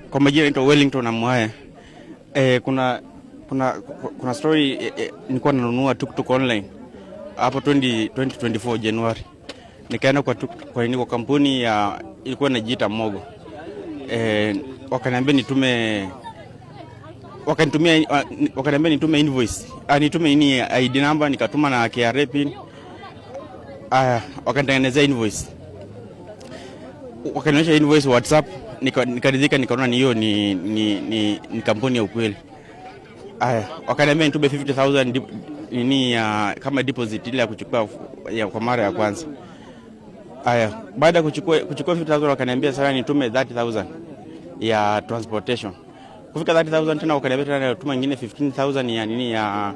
Kwa majina naitwa Wellington Amwaya. Kuna story nilikuwa nanunua tuktuk online hapo 2024 Januari. Nikaenda kwa kampuni ya ilikuwa inajiita Mogo. Wakaniambia nitume invoice. Nitume ID number, nikatuma na KRA pin. Wakanitengenezea invoice. Wakanionyesha invoice WhatsApp, nikaridhika, nikaona hiyo ni kampuni ya ukweli. Wakaniambia nitume 50,000 kama deposit ile ya kuchukua kwa mara ya kwanza. Baada ya kuchukua 50,000 wakaniambia sasa nitume 30,000 ya transportation. Kufika 30,000 tena wakaniambia tena nituma nyingine 15,000 ya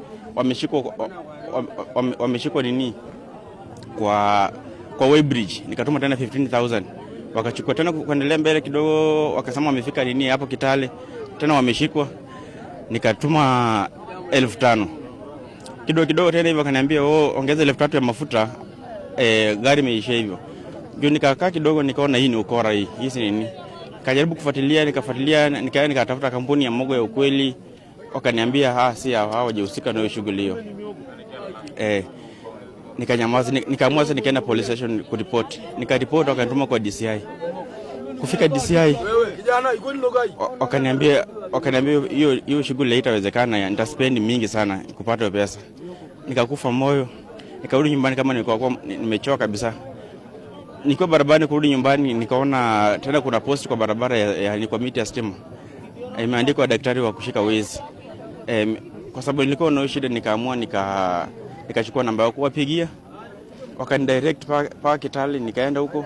wameshikwa kwa Weybridge. Nikatuma tena 15,000. Wakachukua tena kuendelea mbele kidogo, wakasema wamefika hapo Kitale. Tena wameshikwa. Nikatuma 5,000. Kidogo tena hivyo wakaniambia ongeza 3,000 ya mafuta, gari imeisha hivyo. Ndio nikakaa kidogo nikaona hii ni ukora hii. Hii si nini? Kajaribu kufuatilia, nikatafuta kampuni ya Mogo ya ukweli. Wakaniambia si hawajahusika na hiyo shughuli hiyo. Nikanyamaza, nikaamua nikaenda police station kuripoti. Nikaripoti, wakanituma kwa DCI. Kufika DCI, wakaniambia hiyo shughuli haitawezekana, nitaspend mingi sana kupata pesa. Nikakufa moyo, nikarudi nyumbani kama nilikuwa nimechoka kabisa. Niko barabarani kurudi nyumbani, nikaona tena kuna post kwa barabara ya kwa miti ya stima. Imeandikwa daktari wa kushika wezi. Kwa sababu nilikuwa na shida, nikaamua nikachukua namba yao kuwapigia. Wakanidirect pa Kitale, nikaenda huko.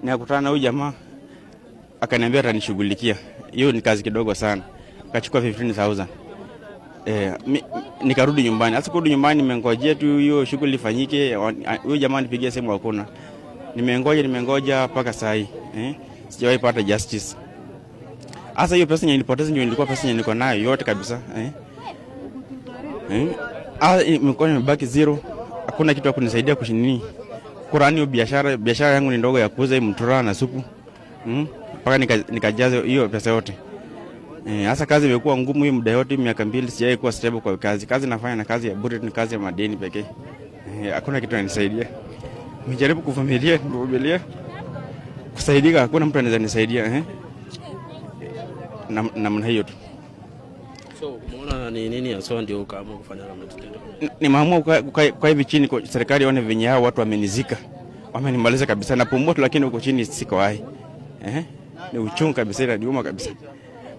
Nikakutana na huyu jamaa. Akaniambia atanishughulikia. Hiyo ni kazi kidogo sana. Akachukua 15,000. Nikarudi nyumbani. Sasa kurudi nyumbani nimengojea tu hiyo shughuli ifanyike. Huyu jamaa nipigia simu hakuna. Nimengoja mpaka saa hii. Sijawahi pata justice. Sasa hiyo pesa nilipoteza ndio ilikuwa pesa niko nayo yote kabisa. Imekuwa nimebaki zero. Hakuna kitu ya kunisaidia kushinini. Kurani biashara yangu ni ndogo ya kuuza mtura na supu. Mpaka nikajaza hiyo pesa yote. Sasa kazi imekuwa ngumu hii muda yote, miaka 2 sijawahi kuwa stable kwa kazi. Kazi nafanya na kazi ya bure, ni kazi ya madeni pekee. Hakuna kitu inanisaidia. Nimejaribu kuvumilia, kusaidia, hakuna mtu anaweza nisaidia. Namna hiyo tu. So, umeona ni nini hasa ndio ukaamua kufanya kama kitendo? Nimeamua kwa hivi chini kwa serikali waone venye hao watu wamenizika. Wamenimaliza kabisa na pumua tu, lakini huko chini siko hai. Ni uchungu kabisa, inaniuma kabisa.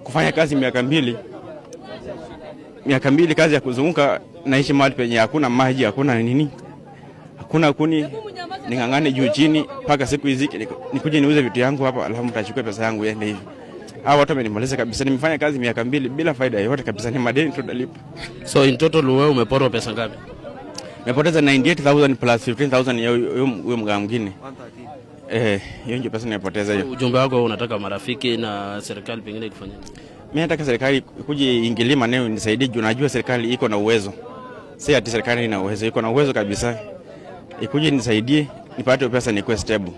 Kufanya kazi miaka 2 kazi ya kuzunguka, naishi mahali penye hakuna maji, hakuna nini. Hakuna kuni, ningangane juu chini mpaka siku hizi nikuje niuze vitu yangu hapa, alafu mtachukua pesa yangu yende hivi. Hao watu wamenimaliza kabisa. Nimefanya kazi miaka 2 bila faida yoyote kabisa, ni madeni tu nalipa. So in total wewe umeporwa pesa ngapi? Nimepoteza 98,000 plus 15,000 ya huyo mganga mwingine. Hiyo ndio pesa nimepoteza hiyo. Ujumbe wako unataka marafiki na serikali pengine ikufanyie? Mimi nataka serikali kuje ingilie maneno nisaidie, juu najua serikali iko na uwezo. Si ati serikali ina uwezo, iko na uwezo kabisa. Ikuje nisaidie nipate pesa nikuwe stable.